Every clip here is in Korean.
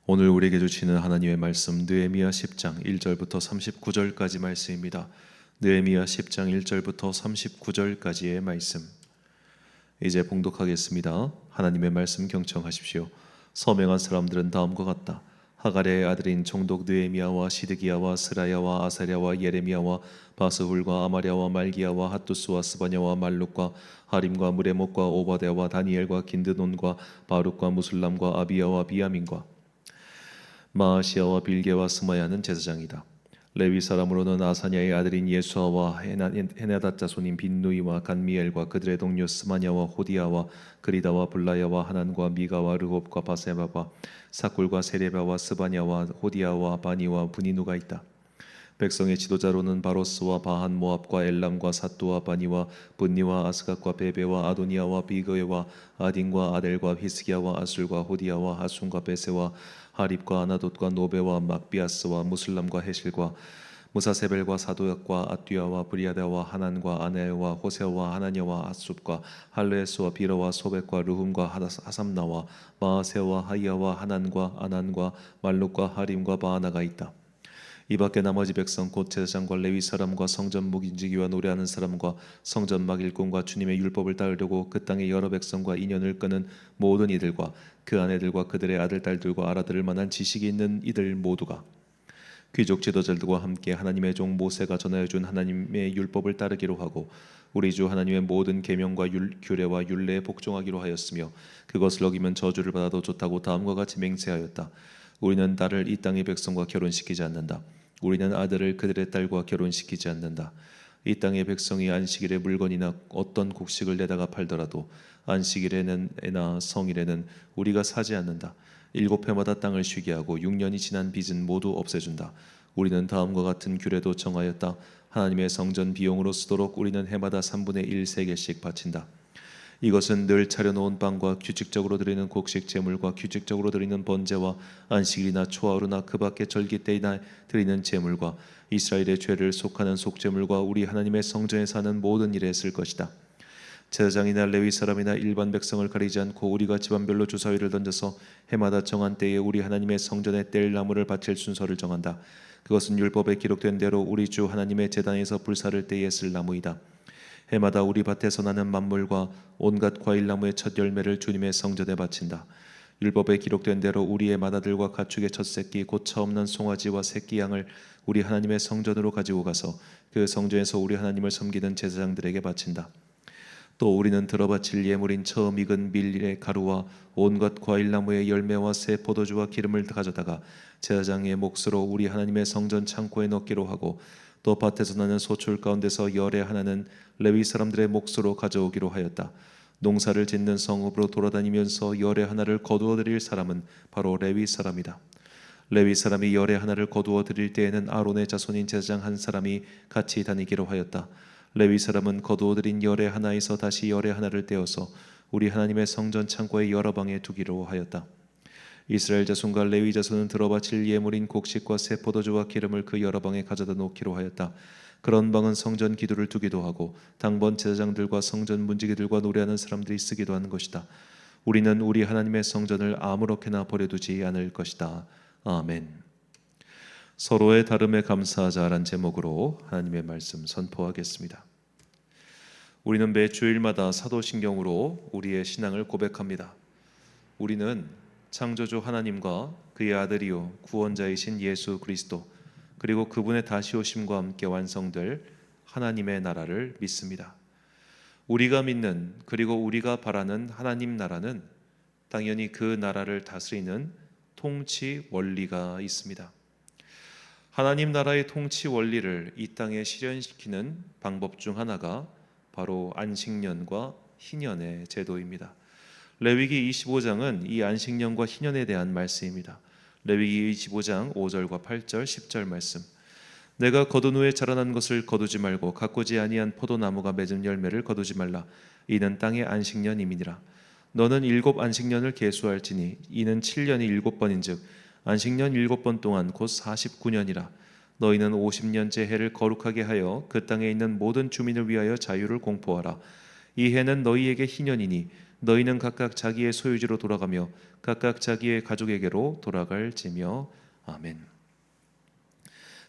오늘 우리에게 주시는 하나님의 말씀 느헤미야 10장 1절부터 39절까지 말씀입니다. 느헤미야 10장 1절부터 39절까지의 말씀. 이제 봉독하겠습니다. 하나님의 말씀 경청하십시오. 서명한 사람들은 다음과 같다. 하갈의 아들인 총독 느헤미야와 시드기야와 스라야와 아사랴와 예레미야와 바스훌과 아마랴와 말기야와 핫두스와 스바냐와 말룩과 하림과 무레목과 오바데와 다니엘과 긴드논과 바룩과 무술람과 아비야와 비야민과 마아시아와 빌게와 스마야는 제사장이다. 레위 사람으로는 아사냐의 아들인 예수아와 헤나닷 자손인 빈누이와 간미엘과 그들의 동료 스마냐와 호디아와 그리다와 블라야와 하난과 미가와 르홉과 바세바와 사꿀과 세레바와 스바냐와 호디아와 바니와 브니누가 있다. 백성의 지도자로는 바로스와 바한 모압과 엘람과 사뚜와 바니와 분니와 아스갓과 베베와 아도니아와 비거에와 아딘과 아델과 히스기야와 아술과 호디아와 하순과 베세와 하립과 아나돗과 노베와 막비아스와 무슬람과 헤실과 무사세벨과 사도약과 아띠아와 브리아다와 하난과 아네와 호세와 하나냐와 아숲과 할레스와 비라와 소백과 르훔과 하삼나와 마아세와 하이야와 하난과 아난과 말룩과 하림과 바하나가 있다. 이 밖에 나머지 백성 곧 제사장과 레위 사람과 성전 묵인지기와 노래하는 사람과 성전 막 일꾼과 주님의 율법을 따르려고 그 땅의 여러 백성과 인연을 끄는 모든 이들과 그 아내들과 그들의 아들 딸들과 알아들을 만한 지식이 있는 이들 모두가 귀족 지도자들과 함께 하나님의 종 모세가 전하여 준 하나님의 율법을 따르기로 하고 우리 주 하나님의 모든 계명과 규례와 율례에 복종하기로 하였으며 그것을 어기면 저주를 받아도 좋다고 다음과 같이 맹세하였다. 우리는 딸을 이 땅의 백성과 결혼시키지 않는다. 우리는 아들을 그들의 딸과 결혼시키지 않는다. 이 땅의 백성이 안식일에 물건이나 어떤 곡식을 내다가 팔더라도 안식일에나 성일에는 우리가 사지 않는다. 7해마다 땅을 쉬게 하고 6년이 지난 빚은 모두 없애준다. 우리는 다음과 같은 규례도 정하였다. 하나님의 성전 비용으로 쓰도록 우리는 해마다 3분의 1 세겔씩 바친다. 이것은 늘 차려놓은 빵과 규칙적으로 드리는 곡식 제물과 규칙적으로 드리는 번제와 안식일이나 초하루나 그 밖의 절기 때이나 드리는 제물과 이스라엘의 죄를 속하는 속제물과 우리 하나님의 성전에 사는 모든 일에 쓸 것이다. 제사장이나 레위 사람이나 일반 백성을 가리지 않고 우리가 집안별로 주사위를 던져서 해마다 정한 때에 우리 하나님의 성전에 뗄 나무를 바칠 순서를 정한다. 그것은 율법에 기록된 대로 우리 주 하나님의 제단에서 불사를 때에 쓸 나무이다. 해마다 우리 밭에서 나는 만물과 온갖 과일나무의 첫 열매를 주님의 성전에 바친다. 율법에 기록된 대로 우리의 맏아들과 가축의 첫 새끼 곧 처음 난 송아지와 새끼 양을 우리 하나님의 성전으로 가지고 가서 그 성전에서 우리 하나님을 섬기는 제사장들에게 바친다. 또 우리는 들어바칠 예물인 처음 익은 밀의 가루와 온갖 과일나무의 열매와 새 포도주와 기름을 가져다가 제사장의 몫으로 우리 하나님의 성전 창고에 넣기로 하고 또 밭에서 나는 소출 가운데서 열의 하나는 레위 사람들의 몫으로 가져오기로 하였다. 농사를 짓는 성읍으로 돌아다니면서 열의 하나를 거두어 드릴 사람은 바로 레위 사람이다. 레위 사람이 열의 하나를 거두어 드릴 때에는 아론의 자손인 제사장 한 사람이 같이 다니기로 하였다. 레위 사람은 거두어 드린 열의 하나에서 다시 열의 하나를 떼어서 우리 하나님의 성전 창고의 여러 방에 두기로 하였다. 이스라엘 자손과 레위 자손은 들어바칠 예물인 곡식과 새 포도주와 기름을 그 여러 방에 가져다 놓기로 하였다. 그런 방은 성전 기도를 두기도 하고 당번 제사장들과 성전 문지기들과 노래하는 사람들이 쓰기도 하는 것이다. 우리는 우리 하나님의 성전을 아무렇게나 버려두지 않을 것이다. 아멘. 서로의 다름에 감사하자라는 제목으로 하나님의 말씀 선포하겠습니다. 우리는 매 주일마다 사도신경으로 우리의 신앙을 고백합니다. 우리는 창조주 하나님과 그의 아들이요 구원자이신 예수 그리스도 그리고 그분의 다시 오심과 함께 완성될 하나님의 나라를 믿습니다. 우리가 믿는 그리고 우리가 바라는 하나님 나라는 당연히 그 나라를 다스리는 통치 원리가 있습니다. 하나님 나라의 통치 원리를 이 땅에 실현시키는 방법 중 하나가 바로 안식년과 희년의 제도입니다. 레위기 25장은 이 안식년과 희년에 대한 말씀입니다. 레위기 25장 5절과 8절 10절 말씀. 내가 거둔 후에 자라난 것을 거두지 말고 가꾸지 아니한 포도나무가 맺은 열매를 거두지 말라. 이는 땅의 안식년임이니라. 너는 7 안식년을 계수할지니 이는 7년이 7번인즉 안식년 7번 동안 곧 49년이라. 너희는 50년째 해를 거룩하게 하여 그 땅에 있는 모든 주민을 위하여 자유를 공포하라. 이 해는 너희에게 희년이니 너희는 각각 자기의 소유지로 돌아가며 각각 자기의 가족에게로 돌아갈지며. 아멘.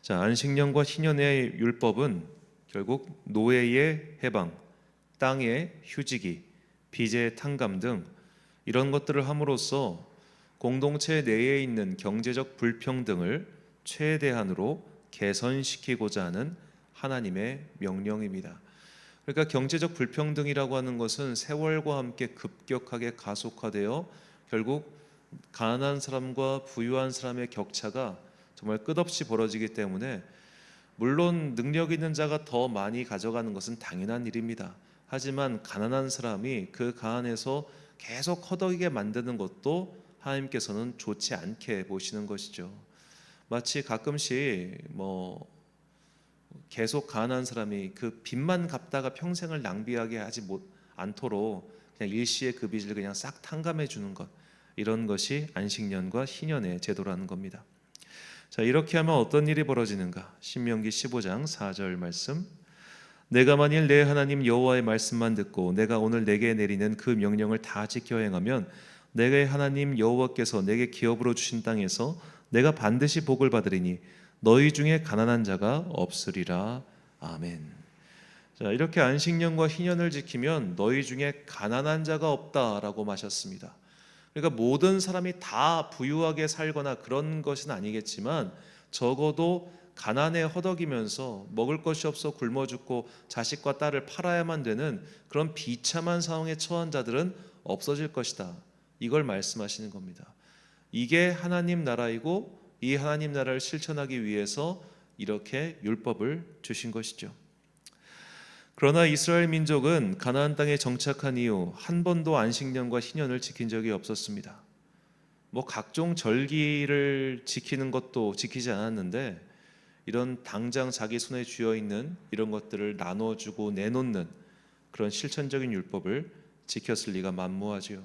자, 안식년과 희년의 율법은 결국 노예의 해방, 땅의 휴지기, 빚의 탕감 등 이런 것들을 함으로써 공동체 내에 있는 경제적 불평등을 최대한으로 개선시키고자 하는 하나님의 명령입니다. 그러니까 경제적 불평등이라고 하는 것은 세월과 함께 급격하게 가속화되어 결국 가난한 사람과 부유한 사람의 격차가 정말 끝없이 벌어지기 때문에 물론 능력 있는 자가 더 많이 가져가는 것은 당연한 일입니다. 하지만 가난한 사람이 그 가난에서 계속 허덕이게 만드는 것도 하나님께서는 좋지 않게 보시는 것이죠. 마치 가끔씩 계속 가난한 사람이 그 빚만 갚다가 평생을 낭비하게 하지 않도록 그냥 일시에 그 빚을 그냥 싹 탕감해 주는 것, 이런 것이 안식년과 희년의 제도라는 겁니다. 자, 이렇게 하면 어떤 일이 벌어지는가? 신명기 15장 4절 말씀. 내가 만일 내 하나님 여호와의 말씀만 듣고 내가 오늘 내게 내리는 그 명령을 다 지켜 행하면 내게 하나님 여호와께서 내게 기업으로 주신 땅에서 내가 반드시 복을 받으리니 너희 중에 가난한 자가 없으리라. 아멘. 자, 이렇게 안식년과 희년을 지키면 너희 중에 가난한 자가 없다라고 마셨습니다. 그러니까 모든 사람이 다 부유하게 살거나 그런 것은 아니겠지만 적어도 가난에 허덕이면서 먹을 것이 없어 굶어 죽고 자식과 딸을 팔아야만 되는 그런 비참한 상황에 처한 자들은 없어질 것이다. 이걸 말씀하시는 겁니다. 이게 하나님 나라이고 이 하나님 나라를 실천하기 위해서 이렇게 율법을 주신 것이죠. 그러나 이스라엘 민족은 가나안 땅에 정착한 이후 한 번도 안식년과 희년을 지킨 적이 없었습니다. 각종 절기를 지키는 것도 지키지 않았는데 이런 당장 자기 손에 쥐어 있는 이런 것들을 나눠주고 내놓는 그런 실천적인 율법을 지켰을 리가 만무하지요.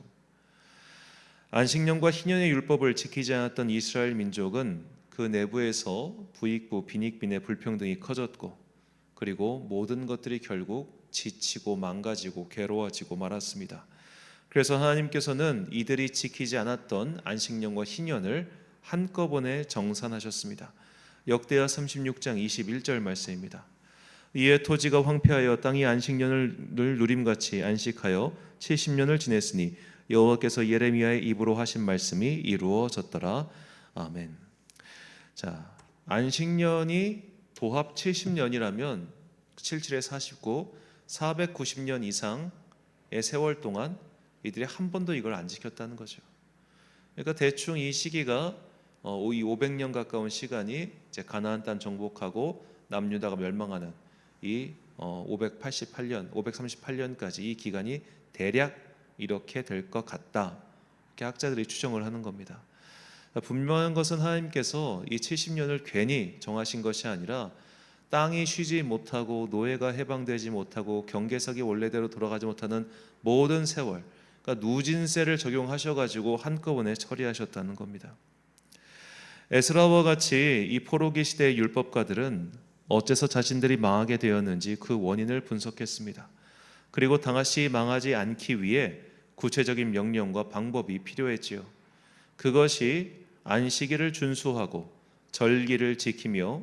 안식년과 희년의 율법을 지키지 않았던 이스라엘 민족은 그 내부에서 부익부 빈익빈의 불평등이 커졌고 그리고 모든 것들이 결국 지치고 망가지고 괴로워지고 말았습니다. 그래서 하나님께서는 이들이 지키지 않았던 안식년과 희년을 한꺼번에 정산하셨습니다. 역대하 36장 21절 말씀입니다. 이에 토지가 황폐하여 땅이 안식년을 누림같이 안식하여 70년을 지냈으니 여호와께서 예레미야의 입으로 하신 말씀이 이루어졌더라. 아멘. 자, 안식년이 도합 70년이라면 77에 49, 490년 이상의 세월 동안 이들이 한 번도 이걸 안 지켰다는 거죠. 그러니까 대충 이 시기가 이 500년 가까운 시간이 이제 가나안 땅 정복하고 남유다가 멸망하는 이 538년까지 이 기간이 대략 이렇게 될 것 같다. 이렇게 학자들이 추정을 하는 겁니다. 분명한 것은 하나님께서 이 70년을 괜히 정하신 것이 아니라 땅이 쉬지 못하고 노예가 해방되지 못하고 경계석이 원래대로 돌아가지 못하는 모든 세월, 그러니까 누진세를 적용하셔가지고 한꺼번에 처리하셨다는 겁니다. 에스라와 같이 이 포로기 시대의 율법가들은 어째서 자신들이 망하게 되었는지 그 원인을 분석했습니다. 그리고 다시 망하지 않기 위해 구체적인 명령과 방법이 필요했지요. 그것이 안식일을 준수하고 절기를 지키며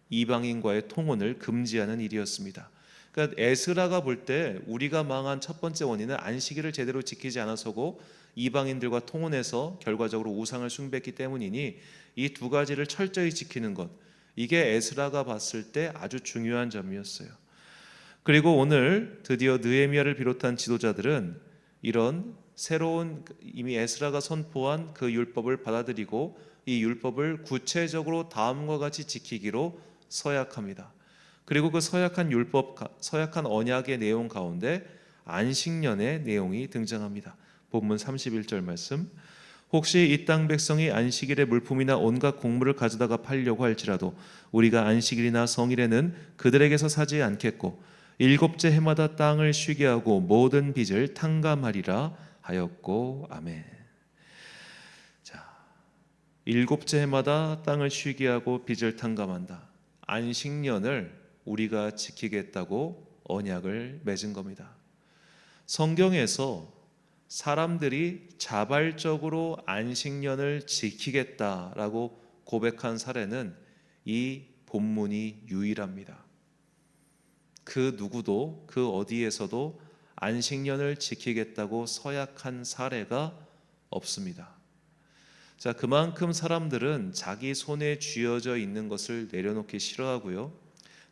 이방인과의 통혼을 금지하는 일이었습니다. 그러니까 에스라가 볼 때 우리가 망한 첫 번째 원인은 안식일을 제대로 지키지 않아서고 이방인들과 통혼해서 결과적으로 우상을 숭배했기 때문이니 이 두 가지를 철저히 지키는 것, 이게 에스라가 봤을 때 아주 중요한 점이었어요. 그리고 오늘 드디어 느헤미야를 비롯한 지도자들은 이런 새로운 이미 에스라가 선포한 그 율법을 받아들이고 이 율법을 구체적으로 다음과 같이 지키기로 서약합니다. 그리고 그 서약한 율법, 서약한 언약의 내용 가운데 안식년의 내용이 등장합니다. 본문 31절 말씀. 혹시 이 땅 백성이 안식일에 물품이나 온갖 곡물을 가져다가 팔려고 할지라도 우리가 안식일이나 성일에는 그들에게서 사지 않겠고 일곱째 해마다 땅을 쉬게 하고 모든 빚을 탕감하리라 하였고. 아멘. 자, 일곱째 해마다 땅을 쉬게 하고 빚을 탕감한다. 안식년을 우리가 지키겠다고 언약을 맺은 겁니다. 성경에서 사람들이 자발적으로 안식년을 지키겠다라고 고백한 사례는 이 본문이 유일합니다. 그 누구도 그 어디에서도 안식년을 지키겠다고 서약한 사례가 없습니다. 자, 그만큼 사람들은 자기 손에 쥐어져 있는 것을 내려놓기 싫어하고요,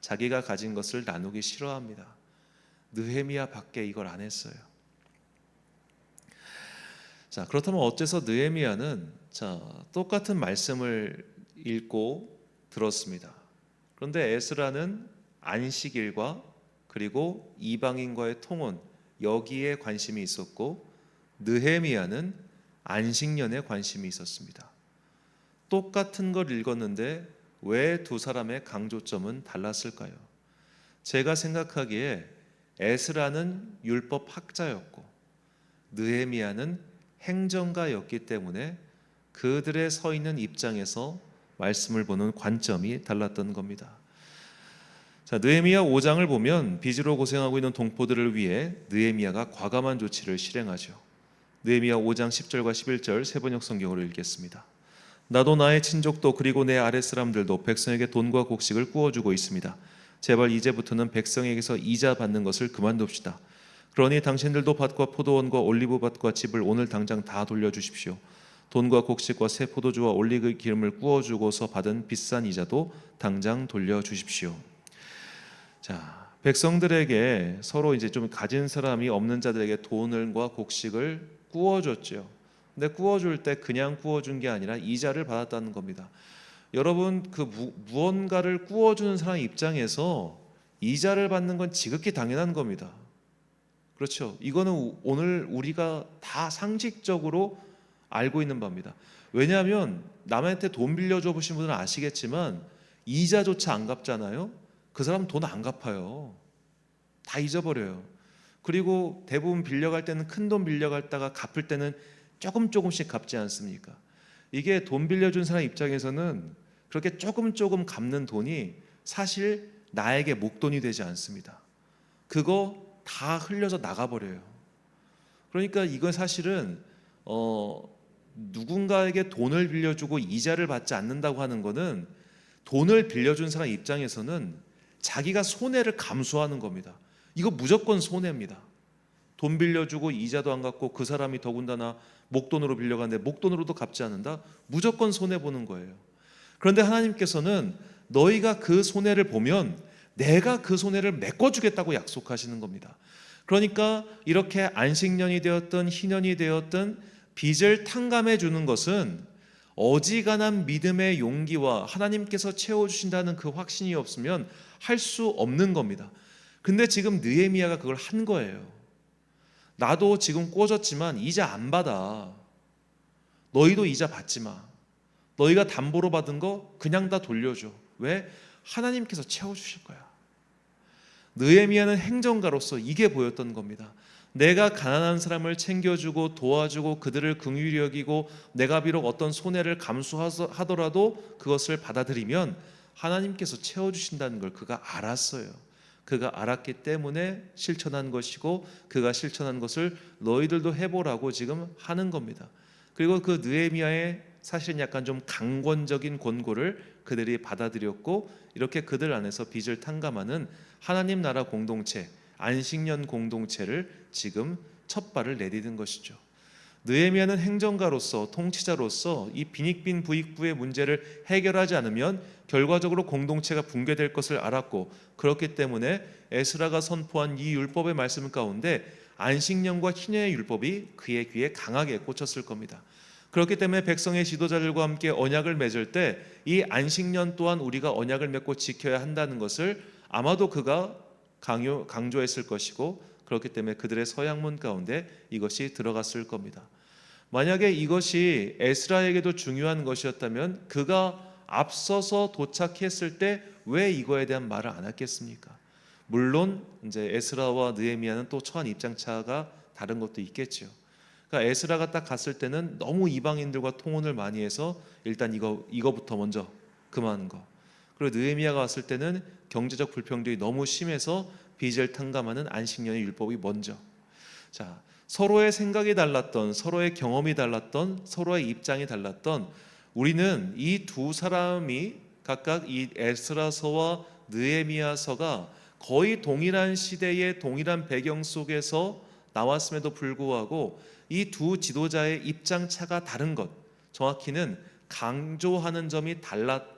자기가 가진 것을 나누기 싫어합니다. 느헤미야 밖에 이걸 안 했어요. 자, 그렇다면 어째서 느헤미야는 똑같은 말씀을 읽고 들었습니다. 그런데 에스라는 안식일과 그리고 이방인과의 통혼, 여기에 관심이 있었고, 느헤미야는 안식년에 관심이 있었습니다. 똑같은 걸 읽었는데 왜 두 사람의 강조점은 달랐을까요? 제가 생각하기에 에스라는 율법 학자였고 느헤미야는 행정가였기 때문에 그들의 서 있는 입장에서 말씀을 보는 관점이 달랐던 겁니다. 자, 느헤미야 5장을 보면 빚으로 고생하고 있는 동포들을 위해 느헤미야가 과감한 조치를 실행하죠. 느헤미야 5장 10절과 11절 세번역 성경으로 읽겠습니다. 나도 나의 친족도 그리고 내 아랫사람들도 백성에게 돈과 곡식을 구워주고 있습니다. 제발 이제부터는 백성에게서 이자 받는 것을 그만둡시다. 그러니 당신들도 밭과 포도원과 올리브밭과 집을 오늘 당장 다 돌려주십시오. 돈과 곡식과 새 포도주와 올리브 기름을 구워주고서 받은 비싼 이자도 당장 돌려주십시오. 자, 백성들에게 서로 이제 좀 가진 사람이 없는 자들에게 돈과 곡식을 구워줬죠. 근데 구워줄 때 그냥 구워준 게 아니라 이자를 받았다는 겁니다. 여러분, 그 무언가를 구워주는 사람 입장에서 이자를 받는 건 지극히 당연한 겁니다. 그렇죠? 이거는 오늘 우리가 다 상식적으로 알고 있는 바입니다. 왜냐하면 남한테 돈 빌려줘 보신 분들은 아시겠지만 이자조차 안 갚잖아요. 그 사람 돈 안 갚아요. 다 잊어버려요. 그리고 대부분 빌려갈 때는 큰 돈 빌려갔다가 갚을 때는 조금씩 갚지 않습니까? 이게 돈 빌려준 사람 입장에서는 그렇게 조금 갚는 돈이 사실 나에게 목돈이 되지 않습니다. 그거 다 흘려서 나가버려요. 그러니까 이건 사실은 누군가에게 돈을 빌려주고 이자를 받지 않는다고 하는 거는 돈을 빌려준 사람 입장에서는 자기가 손해를 감수하는 겁니다. 이거 무조건 손해입니다. 돈 빌려주고 이자도 안 갚고 그 사람이 더군다나 목돈으로 빌려가는데 목돈으로도 갚지 않는다? 무조건 손해보는 거예요. 그런데 하나님께서는 너희가 그 손해를 보면 내가 그 손해를 메꿔주겠다고 약속하시는 겁니다. 그러니까 이렇게 안식년이 되었든 희년이 되었든 빚을 탕감해 주는 것은 어지간한 믿음의 용기와 하나님께서 채워주신다는 그 확신이 없으면 할 수 없는 겁니다. 근데 지금 느헤미야가 그걸 한 거예요. 나도 지금 꿔졌지만 이자 안 받아. 너희도 이자 받지 마. 너희가 담보로 받은 거 그냥 다 돌려줘. 왜? 하나님께서 채워주실 거야. 느헤미야는 행정가로서 이게 보였던 겁니다. 내가 가난한 사람을 챙겨주고 도와주고 그들을 긍휼히 여기고 내가 비록 어떤 손해를 감수하더라도 그것을 받아들이면 하나님께서 채워주신다는 걸 그가 알았어요. 그가 알았기 때문에 실천한 것이고 그가 실천한 것을 너희들도 해보라고 지금 하는 겁니다. 그리고 그 느헤미야의 사실은 약간 좀 강권적인 권고를 그들이 받아들였고 이렇게 그들 안에서 빚을 탕감하는 하나님 나라 공동체, 안식년 공동체를 지금 첫 발을 내디딘 것이죠. 느헤미야는 행정가로서 통치자로서 이 빈익빈 부익부의 문제를 해결하지 않으면 결과적으로 공동체가 붕괴될 것을 알았고 그렇기 때문에 에스라가 선포한 이 율법의 말씀 가운데 안식년과 희년의 율법이 그의 귀에 강하게 꽂혔을 겁니다. 그렇기 때문에 백성의 지도자들과 함께 언약을 맺을 때 이 안식년 또한 우리가 언약을 맺고 지켜야 한다는 것을 아마도 그가 강조했을 것이고 그렇기 때문에 그들의 서양문 가운데 이것이 들어갔을 겁니다. 만약에 이것이 에스라에게도 중요한 것이었다면 그가 앞서서 도착했을 때 왜 이거에 대한 말을 안 했겠습니까? 물론 이제 에스라와 느헤미야는 또 처한 입장차가 다른 것도 있겠죠. 그러니까 에스라가 딱 갔을 때는 너무 이방인들과 통혼을 많이 해서 일단 이거부터 먼저 그만한 거. 그리고 느헤미야가 왔을 때는 경제적 불평등이 너무 심해서 빚을 탕감하는 안식년의 율법이 먼저. 자, 서로의 생각이 달랐던, 서로의 경험이 달랐던, 서로의 입장이 달랐던 우리는 이 두 사람이 각각 이 에스라서와 느헤미야서가 거의 동일한 시대의 동일한 배경 속에서 나왔음에도 불구하고 이 두 지도자의 입장 차가 다른 것, 정확히는 강조하는 점이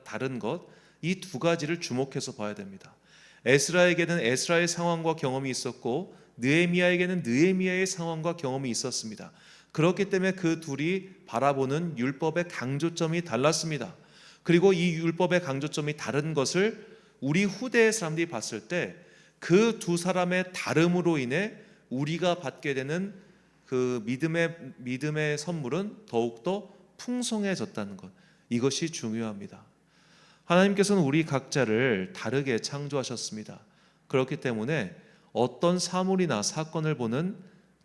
다른 것, 이 두 가지를 주목해서 봐야 됩니다. 에스라에게는 에스라의 상황과 경험이 있었고 느헤미야에게는 느헤미야의 상황과 경험이 있었습니다. 그렇기 때문에 그 둘이 바라보는 율법의 강조점이 달랐습니다. 그리고 이 율법의 강조점이 다른 것을 우리 후대의 사람들이 봤을 때 그 두 사람의 다름으로 인해 우리가 받게 되는 그 믿음의 선물은 더욱더 풍성해졌다는 것, 이것이 중요합니다. 하나님께서는 우리 각자를 다르게 창조하셨습니다. 그렇기 때문에 어떤 사물이나 사건을 보는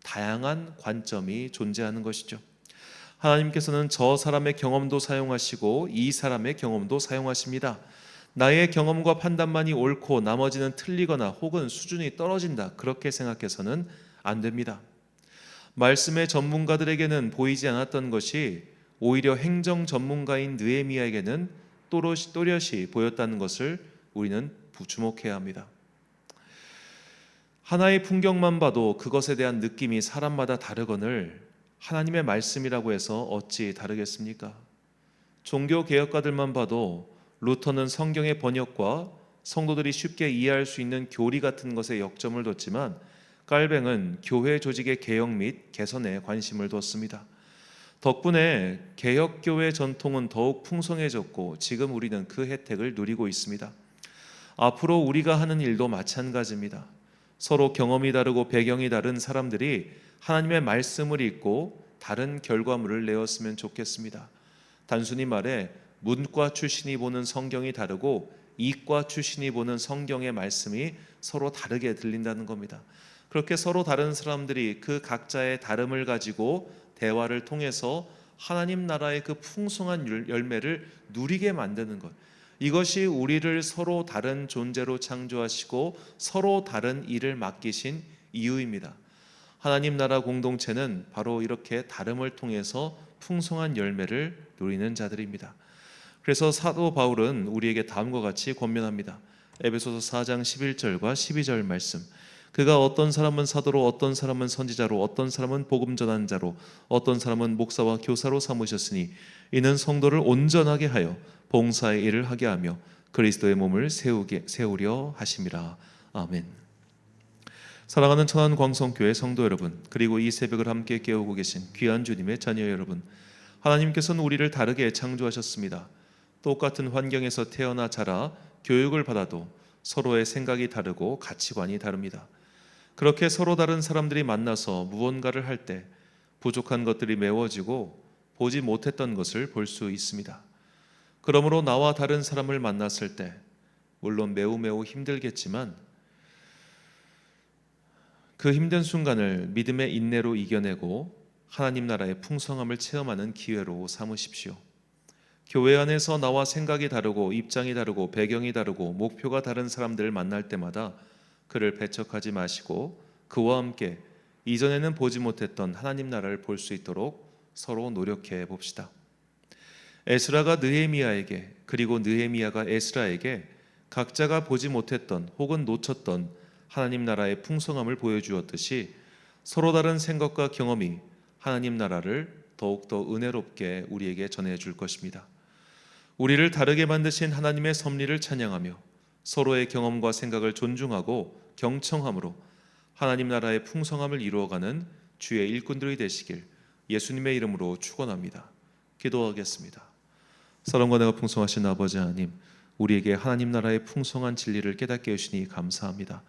다양한 관점이 존재하는 것이죠. 하나님께서는 저 사람의 경험도 사용하시고 이 사람의 경험도 사용하십니다. 나의 경험과 판단만이 옳고 나머지는 틀리거나 혹은 수준이 떨어진다, 그렇게 생각해서는 안 됩니다. 말씀의 전문가들에게는 보이지 않았던 것이 오히려 행정 전문가인 느헤미야에게는 또렷이 보였다는 것을 우리는 주목해야 합니다. 하나의 풍경만 봐도 그것에 대한 느낌이 사람마다 다르거늘 하나님의 말씀이라고 해서 어찌 다르겠습니까? 종교 개혁가들만 봐도 루터는 성경의 번역과 성도들이 쉽게 이해할 수 있는 교리 같은 것에 역점을 뒀지만 깔뱅은 교회 조직의 개혁 및 개선에 관심을 뒀습니다. 덕분에 개혁교회 전통은 더욱 풍성해졌고 지금 우리는 그 혜택을 누리고 있습니다. 앞으로 우리가 하는 일도 마찬가지입니다. 서로 경험이 다르고 배경이 다른 사람들이 하나님의 말씀을 읽고 다른 결과물을 내었으면 좋겠습니다. 단순히 말해 문과 출신이 보는 성경이 다르고 이과 출신이 보는 성경의 말씀이 서로 다르게 들린다는 겁니다. 그렇게 서로 다른 사람들이 그 각자의 다름을 가지고 대화를 통해서 하나님 나라의 그 풍성한 열매를 누리게 만드는 것, 이것이 우리를 서로 다른 존재로 창조하시고 서로 다른 일을 맡기신 이유입니다. 하나님 나라 공동체는 바로 이렇게 다름을 통해서 풍성한 열매를 누리는 자들입니다. 그래서 사도 바울은 우리에게 다음과 같이 권면합니다. 에베소서 4장 11절과 12절 말씀. 그가 어떤 사람은 사도로, 어떤 사람은 선지자로, 어떤 사람은 복음 전하는 자로, 어떤 사람은 목사와 교사로 삼으셨으니 이는 성도를 온전하게 하여 봉사의 일을 하게 하며 그리스도의 몸을 세우려 하심이라. 아멘. 사랑하는 천안광성교회 성도 여러분, 그리고 이 새벽을 함께 깨우고 계신 귀한 주님의 자녀 여러분, 하나님께서는 우리를 다르게 창조하셨습니다. 똑같은 환경에서 태어나 자라 교육을 받아도 서로의 생각이 다르고 가치관이 다릅니다. 그렇게 서로 다른 사람들이 만나서 무언가를 할 때 부족한 것들이 메워지고 보지 못했던 것을 볼 수 있습니다. 그러므로 나와 다른 사람을 만났을 때 물론 매우 힘들겠지만 그 힘든 순간을 믿음의 인내로 이겨내고 하나님 나라의 풍성함을 체험하는 기회로 삼으십시오. 교회 안에서 나와 생각이 다르고 입장이 다르고 배경이 다르고 목표가 다른 사람들을 만날 때마다 그를 배척하지 마시고 그와 함께 이전에는 보지 못했던 하나님 나라를 볼 수 있도록 서로 노력해 봅시다. 에스라가 느헤미야에게, 그리고 느헤미야가 에스라에게 각자가 보지 못했던 혹은 놓쳤던 하나님 나라의 풍성함을 보여주었듯이 서로 다른 생각과 경험이 하나님 나라를 더욱더 은혜롭게 우리에게 전해줄 것입니다. 우리를 다르게 만드신 하나님의 섭리를 찬양하며 서로의 경험과 생각을 존중하고 경청함으로 하나님 나라의 풍성함을 이루어가는 주의 일꾼들이 되시길 예수님의 이름으로 축원합니다. 기도하겠습니다. 사랑과 내가 풍성하신 아버지 하나님, 우리에게 하나님 나라의 풍성한 진리를 깨닫게 해주시니 감사합니다.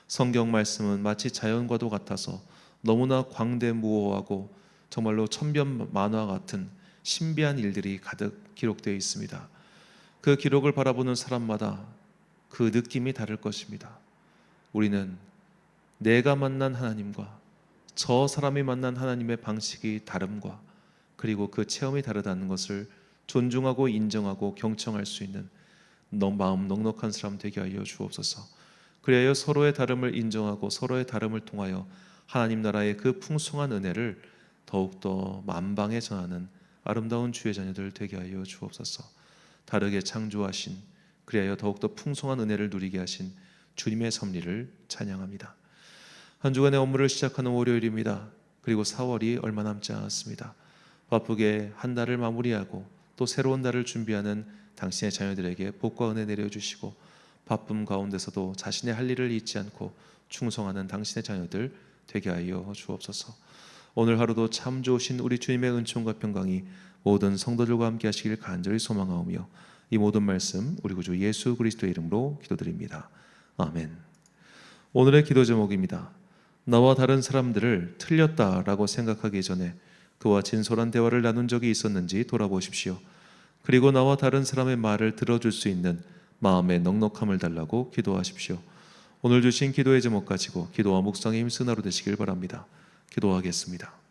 성경 말씀은 마치 자연과도 같아서 너무나 광대무오하고 정말로 천변만화 같은 신비한 일들이 가득 기록되어 있습니다. 그 기록을 바라보는 사람마다 그 느낌이 다를 것입니다. 우리는 내가 만난 하나님과 저 사람이 만난 하나님의 방식이 다름과 그리고 그 체험이 다르다는 것을 존중하고 인정하고 경청할 수 있는 마음 넉넉한 사람 되게 하여 주옵소서. 그리하여 서로의 다름을 인정하고 서로의 다름을 통하여 하나님 나라의 그 풍성한 은혜를 더욱더 만방에 전하는 아름다운 주의 자녀들 되게 하여 주옵소서. 다르게 창조하신, 그리하여 더욱더 풍성한 은혜를 누리게 하신 주님의 섭리를 찬양합니다. 한 주간의 업무를 시작하는 월요일입니다. 그리고 4월이 얼마 남지 않았습니다. 바쁘게 한 달을 마무리하고 또 새로운 달을 준비하는 당신의 자녀들에게 복과 은혜 내려주시고, 바쁨 가운데서도 자신의 할 일을 잊지 않고 충성하는 당신의 자녀들 되게 하여 주옵소서. 오늘 하루도 참 좋으신 우리 주님의 은총과 평강이 모든 성도들과 함께 하시길 간절히 소망하오며, 이 모든 말씀 우리 구주 예수 그리스도의 이름으로 기도드립니다. 아멘. 오늘의 기도 제목입니다. 나와 다른 사람들을 틀렸다라고 생각하기 전에 그와 진솔한 대화를 나눈 적이 있었는지 돌아보십시오. 그리고 나와 다른 사람의 말을 들어줄 수 있는 마음의 넉넉함을 달라고 기도하십시오. 오늘 주신 기도의 제목 가지고 기도와 묵상에 힘쓴 하루 되시길 바랍니다. 기도하겠습니다.